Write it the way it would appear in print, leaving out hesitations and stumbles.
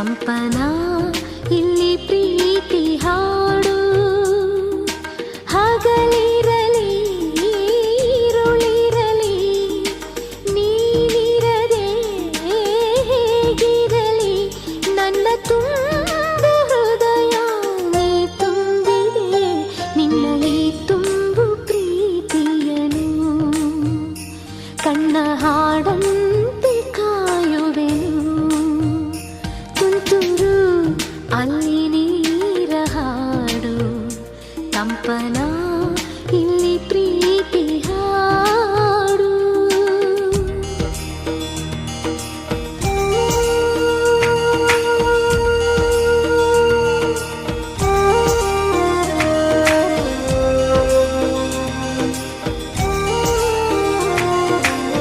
ಕಂಪನ ಇಲ್ಲಿ ಪ್ರೀತಿ ಹಾಡು ಹಗಲಿರಲಿ ಈರುಳಿರಲಿ ನೀನಿರದೆ ಹೇಗಿರಲಿ ನನ್ನ ತುಂಬು ಹೃದಯ ನೀ ತುಂಬಿದೆ ನಿನ್ನ ಈ ತುಂಬು ಪ್ರೀತಿಯನು ಕಣ್ಣ ಹಾಡನ್ನು